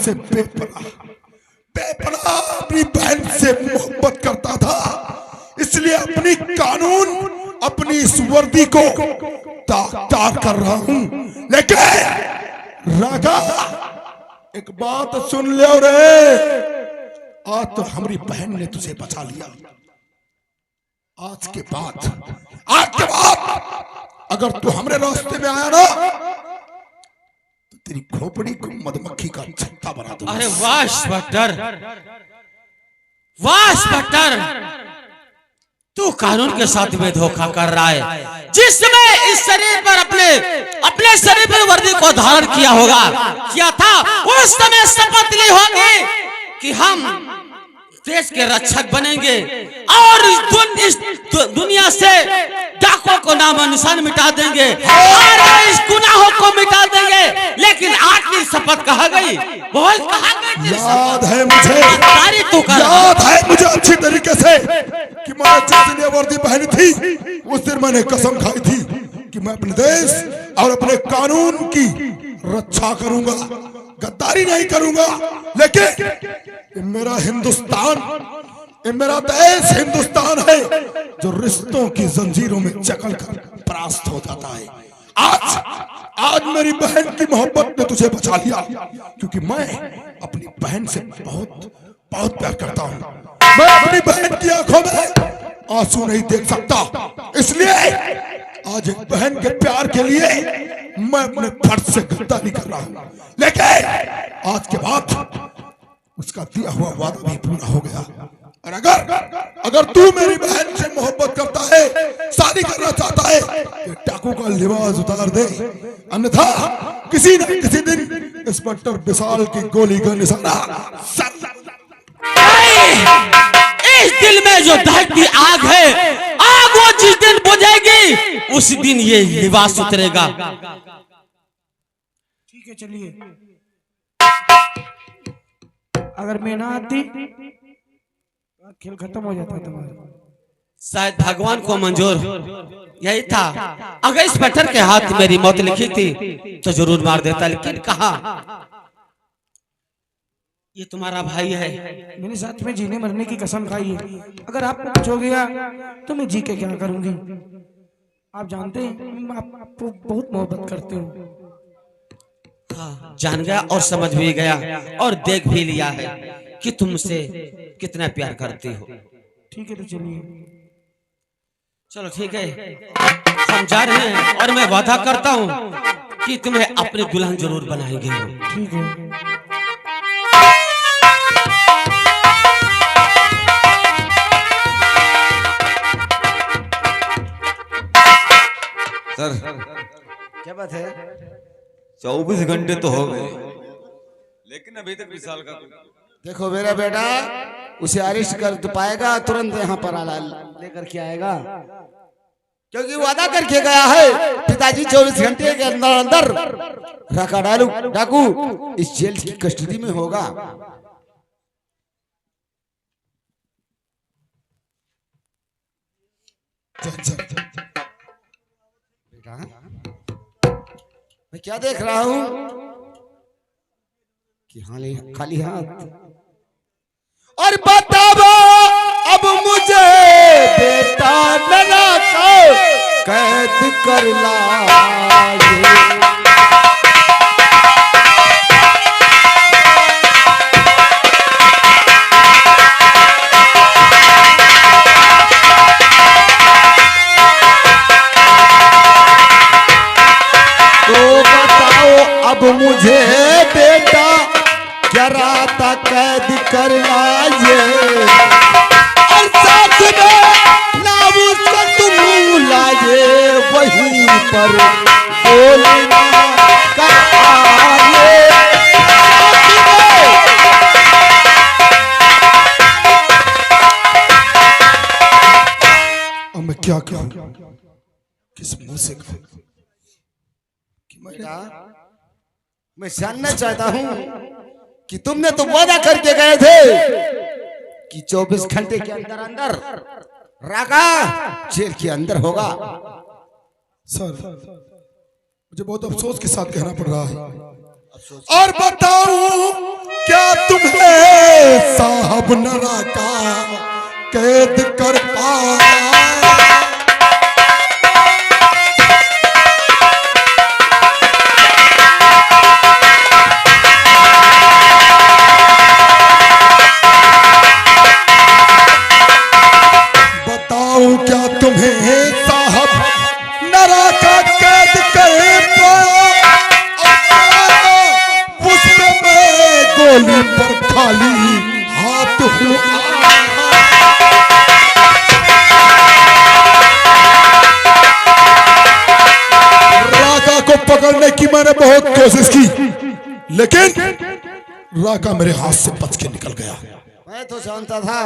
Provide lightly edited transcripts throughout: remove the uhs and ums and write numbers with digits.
तुमसे बेपनाह अपनी बहन से मोहब्बत करता था, इसलिए अपनी कानून, अपनी इस वर्दी को ताक कर रहा हूं। लेकिन रागा, एक बात सुन ले रे, आज तो हमारी बहन ने तुझे बचा लिया। आज के बाद अगर तू हमारे रास्ते में आया ना तो तेरी खोपड़ी को मधुमक्खी का छत्ता बना दूंगा। अरे वाह इंस्पेक्टर, वाह इंस्पेक्टर, तू कानून के साथ में धोखा कर रहा है। जिस समय इस शरीर पर अपने शरीर पर वर्दी को धारण किया था, उस समय शपथ ली होगी कि हम देश के रक्षक बनेंगे और इस दुनिया से डाकुओं को नाम निशान मिटा देंगे और इस गुनाहों को मिटा देंगे। लेकिन आखिरी शपथ कहा गई, बोल कहा गई? याद है मुझे, याद है मुझे अच्छी तरीके से कि मैं जिस दिन ये वर्दी पहनी थी उस दिन मैंने कसम खाई थी कि मैं अपने देश और अपने कानून की रक्षा करूंगा, गद्दारी नहीं करूंगा। लेकिन मेरा हिंदुस्तान, मेरा देश हिंदुस्तान है जो रिश्तों की जंजीरों में जकड़ कर परास्त हो जाता है। आज मेरी बहन की मोहब्बत ने तुझे बचा लिया, क्योंकि मैं अपनी बहन से बहुत बहुत प्यार करता हूं। मैं अपनी बहन की आंखों में आंसू नहीं देख सकता, इसलिए आज एक बहन के प्यार के लिए मैं अपने फर्ज से गद्दारी कर रहा हूं। लेकिन आज के बाद उसका दिया हुआ वादा भी पूरा हो गया। और अगर तू मेरी बहन से मोहब्बत करता है, शादी करना चाहता है, तो डाकू का लिबास उतार दे, अन्यथा किसी न किसी दिन इंस्पेक्टर विशाल की गोली का निशाना इस दिल में जो दहकती आग है, आग वो जिस दिन बुझेगी उस दिन ये लिबास उतरेगा। ठीक है, चलिए। अगर मैं ना आती खेल खत्म हो जाता तुम्हारा। शायद भगवान को मंजूर यही था। अगर इस पत्थर के हाथ मेरी मौत लिखी थी तो जरूर मार देता, लेकिन कहा ये तुम्हारा भाई है, मैंने साथ में जीने मरने की कसम खाई है। अगर आपको कुछ हो गया तो मैं जी के क्या करूंगी? आप जानते हैं मैं आपको बहुत मोहब्बत करती हूँ। हाँ, जान गया और समझ भी गया और देख भी लिया है कि तुमसे कितना प्यार करती हो। ठीक है, तो चलिए। चलो ठीक है, हम जा रहे हैं और मैं वादा करता हूँ कि तुम्हें अपने दुल्हन जरूर बनाएंगे। ठीक है। सर, क्या बात है? 24 घंटे तो हो गए, लेकिन अभी तक विशाल का देखो मेरा बेटा, उसे अरेस्ट कर तो पाएगा, तुरंत यहाँ पर लेकर के आएगा, क्योंकि वादा करके गया है पिताजी 24 घंटे के अंदर अंदर रखा डाकू इस जेल की कस्टडी में होगा। बेटा, मैं क्या देख रहा हूँ कि खाली हाथ। और बताओ अब मुझे बेटा लगा कर कैद कर लाए। अब मुझे बेटा जरा ता कैद कर लाए, और साथ में नाम उसका तुम लाए, वहीं पर बोलना का आए। अब मैं क्या कहूं, किस मुंह से कहूं? मैं जानना चाहता हूं कि तुमने तो वादा करके गए थे कि 24 घंटे के अंदर अंदर रागा जेल के अंदर होगा। सर, मुझे बहुत अफसोस के साथ कहना पड़ रहा है, और बताऊं क्या तुम्हें साहब नरा का कैद कर पाया? बताओ क्या तुम्हें साहब नरा का कैद कर पाया? उस समय गोली पर खाली हाथ हुआ। राका को पकड़ने की मैंने बहुत कोशिश की, लेकिन राका मेरे हाथ से बच के निकल गया। मैं तो जानता था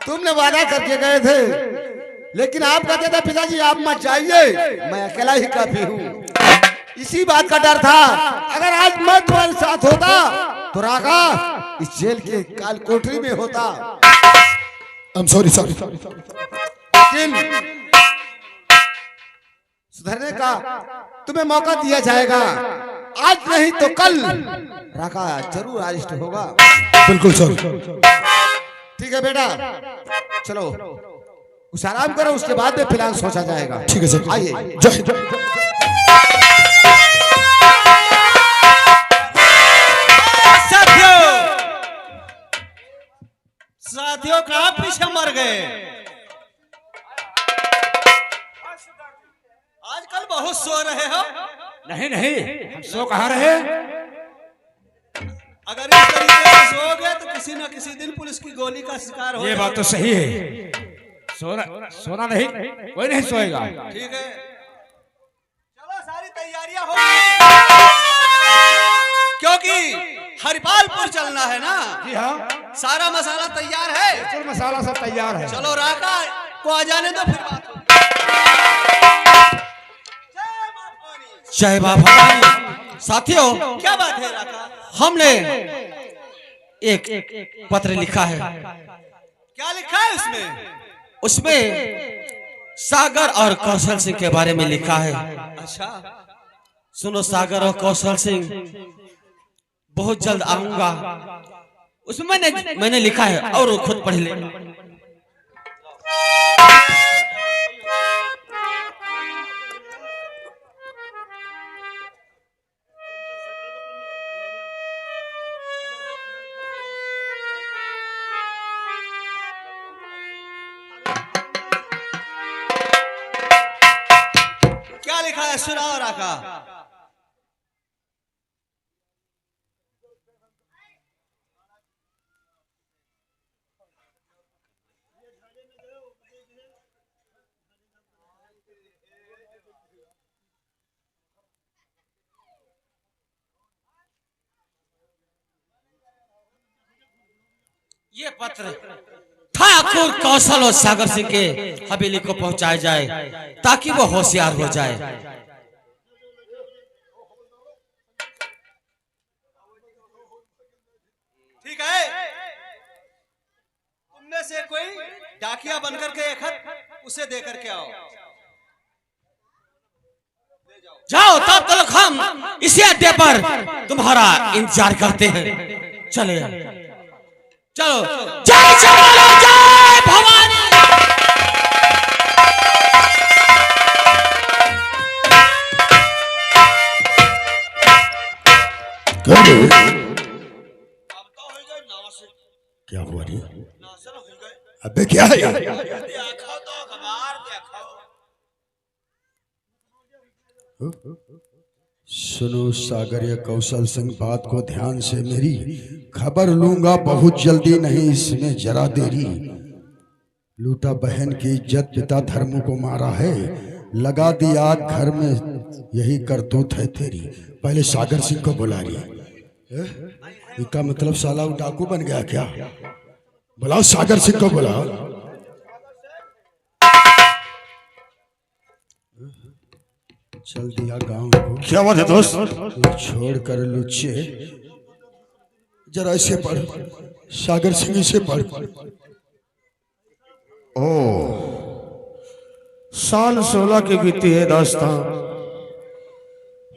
तुमने वादा करके गए थे, लेकिन आप कहते थे पिताजी आप मत जाइए, मैं अकेला ही काफी हूँ। इसी बात का डर था, अगर आज मैं तुम्हारे साथ होता तो राका इस जेल के काल कोठरी में होता। I'm sorry, sorry। लेकिन सुधरने का तुम्हें मौका दिया जाएगा, आज नहीं तो कल राका जरूर अरेस्ट होगा। बिल्कुल सर। ठीक है बेटा, चलो कुछ आराम करो, उसके बाद में प्लान सोचा जाएगा। ठीक है सर। आइए। जय। साथियों कहाँ पीछे मर गए? आजकल बहुत सो रहे हो। नहीं नहीं, हम सो कहाँ रहे? अगर इस तरीके से सोओगे तो किसी न किसी दिन पुलिस की गोली का शिकार हो। ये बात तो सही है। सोना नहीं, कोई नहीं सोएगा। ठीक है, चलो सारी तैयारियां हो गई, क्योंकि हरिपालपुर चलना है ना। जी हाँ, सारा मसाला तैयार है, मसाला सब तैयार है। चलो राका को आ जाने दो, फिर बात होगी। जय बाबा। साथियों क्या बात है राका? हमने एक पत्र लिखा है। क्या लिखा है उसमें? उसमें सागर और कौशल सिंह के बारे में लिखा है। अच्छा सुनो, सागर और कौशल सिंह बहुत जल्द आऊंगा, उसमें मैंने लिखा है, और वो खुद पढ़ ले। क्या लिखा है सुनाओ राका। ये पत्र ठाकुर कौशल और सागर सिंह के हवेली को पहुंचाया जाए, ताकि वो होशियार हो जाए। ठीक है, तुमने से कोई डाकिया बनकर के एक खत उसे देकर के आओ। जाओ, तब तक हम इसी अड्डे पर तुम्हारा इंतजार करते हैं। चले चलो। जय चलो, जय भवानी। क्या हुआ रे? अबे क्या है यार? सुनो सागर या कौशल सिंह, बात को ध्यान से मेरी खबर लूंगा बहुत जल्दी, नहीं इसमें जरा देरी। लूटा बहन की इज्जत, पिता धर्म को मारा है, लगा दी आग घर में, यही करतूत है तेरी। पहले सागर सिंह को बुला रही है, इसका मतलब साला वो डाकू बन गया क्या? बुलाओ सागर सिंह को, बुलाओ। चल दिया गांव को। क्या बात है दोस्त? छोड़ कर लुच्चे, जरा इसे पढ़, सागर सिंह इसे पढ़। ओ साल 16 की बीती है दास्तां,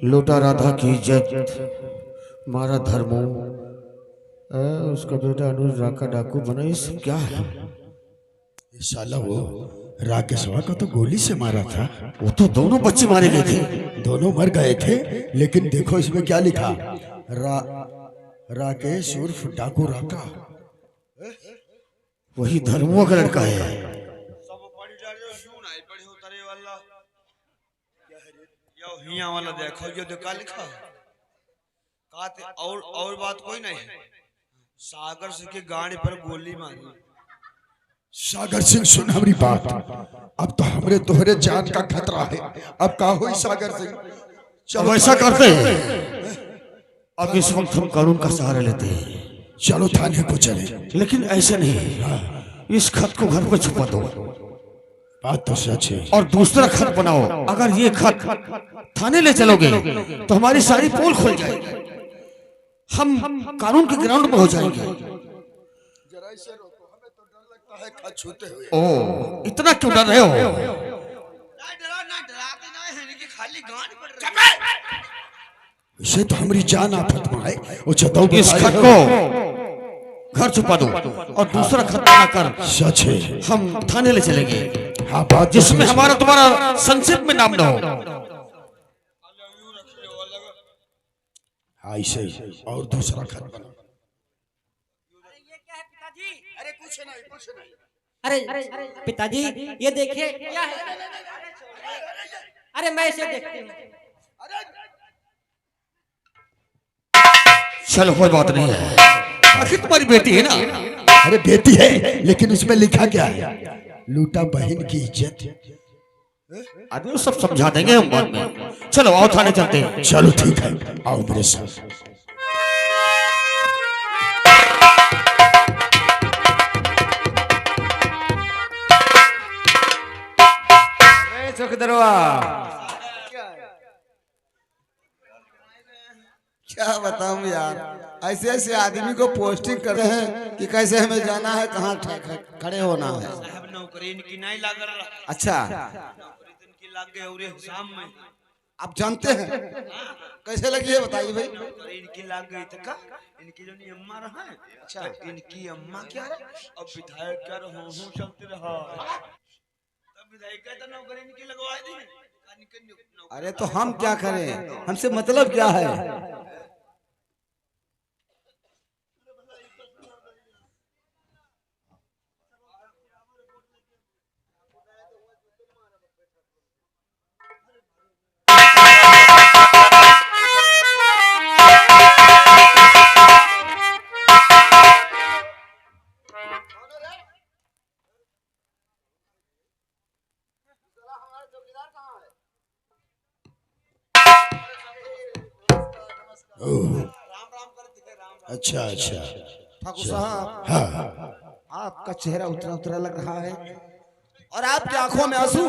लूटा राधा की इज्जत, मारा धर्मो, उसका बेटा अनुज राका डाकू बना, ये सब क्या है? ये साला वो राकेशवा को तो गोली से मारा था। वो तो दोनों बच्चे मारे गए थे। दोनों मर गए थे, लेकिन देखो इसमें क्या लिखा, राकेश उर्फ डाकू राका। वही धर्मों का लड़का है। सब पड़ी जा रहे हो क्यों नहीं पड़ी उतरे वाला यो हिया वाला देखो ये देखा लिखा काते और बात कोई नहीं। सागर सिंह की गाड़ी पर गोली मारी। सागर सिंह सुन हमारी बात, अब तो हमरे तोहरे जान का खतरा है। अब का हुई सागर सिंह? चलो ऐसा करते हैं, अब इस वक्त हम कानून का सहारा लेते हैं। चलो थाने को चले। लेकिन ऐसे नहीं, इस खत को घर पर छुपा दो। बात तो सच है। और दूसरा खत बनाओ। अगर ये खत थाने ले चलोगे तो हमारी सारी पोल खुल जाएगी, हम कानून के ग्राउंड में हो जाएंगे। जरा इसे रोको, हमें तो डर लगता है खत छूते हुए। ओ, इतना क्यों डर रहे हो? ना डराते ना है कि खाली गाड़ी पर इसे तो हमारी जान आफत में है। वो चताऊ इस खत को घर छुपा दो और दूसरा खत बनाकर सच है, हम थाने ले चलेंगे। हाँ बात तो जिसमें सच है। हमारा तुम्हारा संक्षेप में नाम न हो। हाँ ऐसे ही। और दूसरा खत बना। अरे कुछ नहीं अरे पिताजी ये देखिए क्या है। अरे मैं इसे देखती हूँ। चलो कोई बात नहीं है, आखिर तुम्हारी बेटी है ना। अरे बेटी है, लेकिन इसमें लिखा क्या है? लूटा बहन की इज्जत। आदमी वो सब समझा देंगे हम बाद में। चलो आओ थाने चलते हैं। चलो ठीक है, आओ मेरे साथ। चौकीदारवा क्या बताऊं यार, ऐसे ऐसे आदमी को पोस्टिंग करते हैं कि कैसे हमें जाना है, कहाँ खड़े होना है। साहब नौकरी इनकी नहीं लग रहा। अच्छा, नौकरी तो इनकी लग गई और शाम में आप जानते हैं कैसे लगी है बताइए भाई। नौकरी इनकी लग गई तो का इनकी जो नहीं अम्मा रहा है। अच्छा इनकी अम्मा क्या रहा, अब विधायक क्या रहा हूँ चलते रहा। तब विधायक क्या था नौकरी इनकी लगवा दी। अरे तो हम क्या करें, हमसे मतलब क्या है? अच्छा अच्छा, ठाकुर साहब हाँ आपका चेहरा उतरा उतरा लग रहा है और आपकी आंखों में आंसू,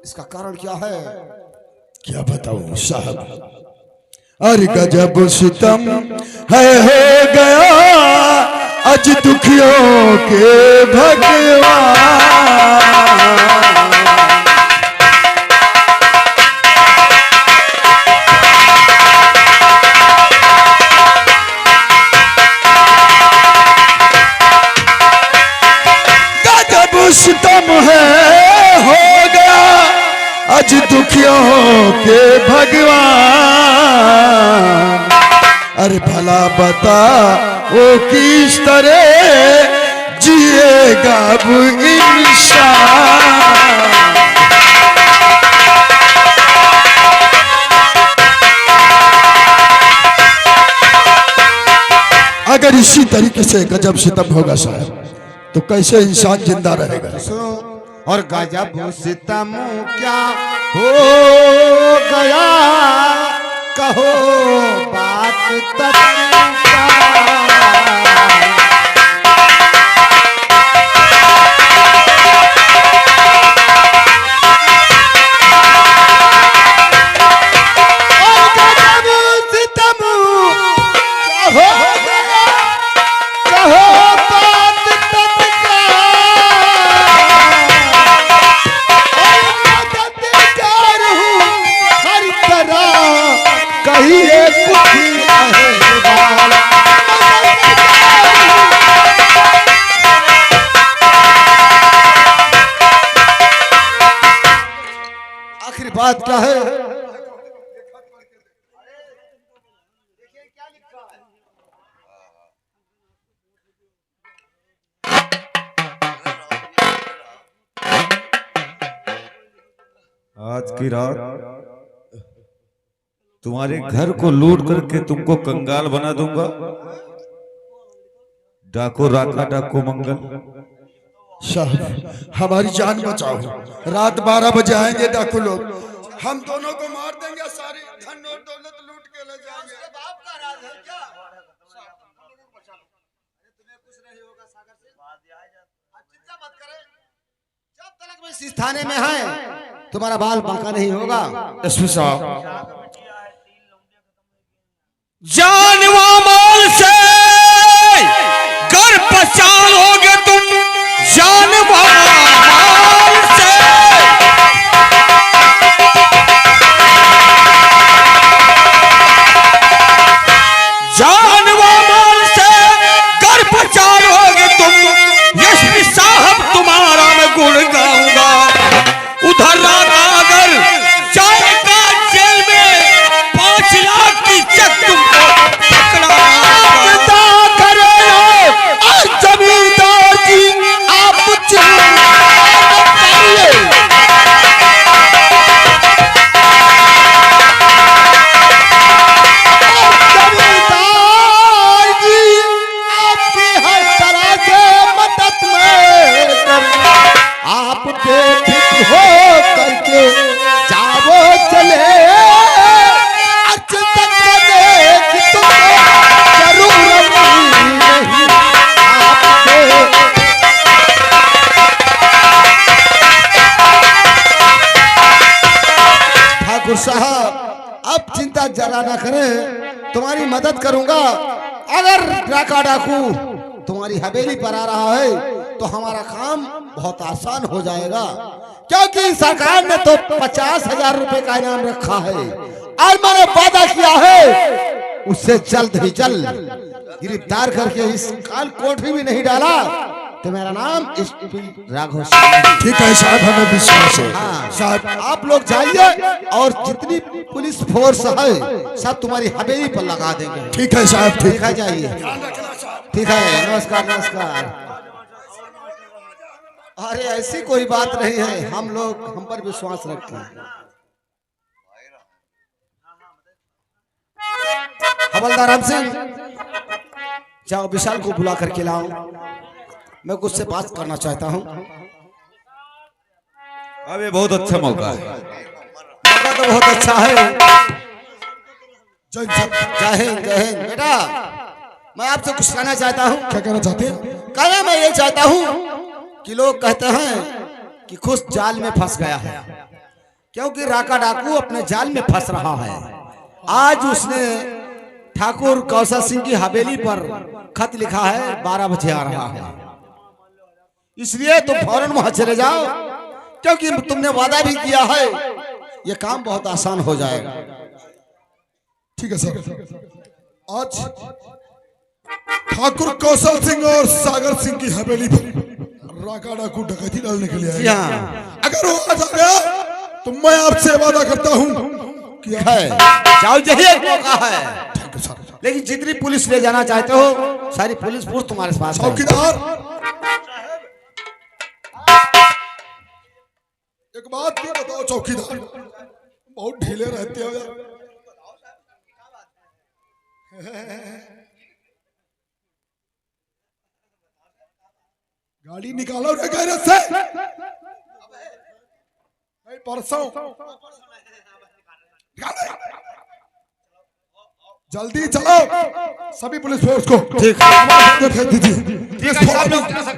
इसका कारण क्या है? क्या बताऊं साहब, अरे गजब सितम है हो गया आज दुखियों के भगवान। सितम है हो गया आज दुखियों के भगवान। अरे भला बता वो किस तरह जिएगा अब इंसान। अगर इसी तरीके से गजब सितम होगा साहब तो कैसे इंसान जिंदा रहेगा? और गजब सितम क्या हो गया, कहो बात तक। कहिए कुछ बात क्या है? आज की रात तुम्हारे घर को लूट करके तुमको कंगाल बना दूंगा। डाको राका डाको मंगल। साहब हमारी जान बचाओ, रात 12 बजे आएंगे डाकू लोग, हम दोनों को मार देंगे, सारी धन और दौलत लूट के ले जाएंगे। बाप का राज है क्या? तुम्हें कुछ नहीं होगा सागर से, आप चिंता मत करें। जब तक मैं इस थाने में है तुम्हारा बाल बांका नहीं होगा। एसपी साहब जानवा माल से घर पहचानोगे तुम, जानवा माल से जानवा माल से घर पहचानोगे तुम। एसपी साहब तुम्हारा मैं गुण गाऊंगा। उधर रात अगर जाएगा जेल में 5 लाख की चेक तुमको पकड़ा जमींदार जी आप आपकी हर तरह से मदद में आप बेफिक्र हो करके जाओ चले जरूरत नहीं आपके। ठाकुर साहब अब चिंता जरा ना करें, तुम्हारी मदद करूंगा। अगर डाका डाकू तुम्हारी हवेली पर आ रहा है तो हमारा काम बहुत आसान हो जाएगा, क्योंकि सरकार ने तो 50,000 रुपए का इनाम रखा है और मैंने वादा किया है उससे जल्द ही जल्द गिरफ्तार करके इस काल कोठरी भी नहीं डाला तो मेरा नाम एसपी राघव सिंह। ठीक है साहब, हमें विश्वास है। हाँ। साहब आप लोग जाइए और जितनी पुलिस फोर्स है सब तुम्हारी हवेली पर लगा देंगे। ठीक है साहब, ठीक ठीक है, जाइए। ठीक है, नमस्कार नमस्कार। अरे ऐसी कोई बात नहीं है, हम लोग हम पर विश्वास रखते हैं। हवलदार राम सिंह, जाओ विशाल को बुला करके लाओ, मैं कुछ से बात करना चाहता हूँ। अब ये बहुत अच्छा मौका है। मौका तो बहुत अच्छा है। जय हिंद। जय हिंद जय हिंद। बेटा मैं आपसे कुछ कहना चाहता हूँ। क्या कहना चाहते हैं? कहना मैं ये चाहता हूँ कि लोग कहते हैं कि खुश जाल में फंस गया है, क्योंकि राका डाकू अपने जाल में फंस रहा है। आज उसने ठाकुर कौशल सिंह की हवेली पर खत लिखा है, 12 बजे आ रहा है, इसलिए तुम फौरन वहां चले जाओ, क्योंकि तुमने वादा भी किया है, ये काम बहुत आसान हो जाएगा। ठीक है सर। आज ठाकुर कौशल सिंह और सागर सिंह की हवेली पर राका डाकू डकैती डालने के लिए आए। हाँ। अगर वो आज आ गया तो मैं आपसे वादा करता हूँ कि जाओ, यही एक मौका है। Thank you sir. लेकिन जितनी पुलिस ले जाना चाहते हो सारी पुलिस फोर्स तुम्हारे पास है। चौकीदार एक बात भी बताओ चौकीदार, बहुत ढीले रहते हो यार। गाड़ी निकालो रे गैरेज से। नहीं परसों जल्दी चलो सभी पुलिस फोर्स को। ठीक है, दीजिए। ठीक है, आप लोग जा सकते हो।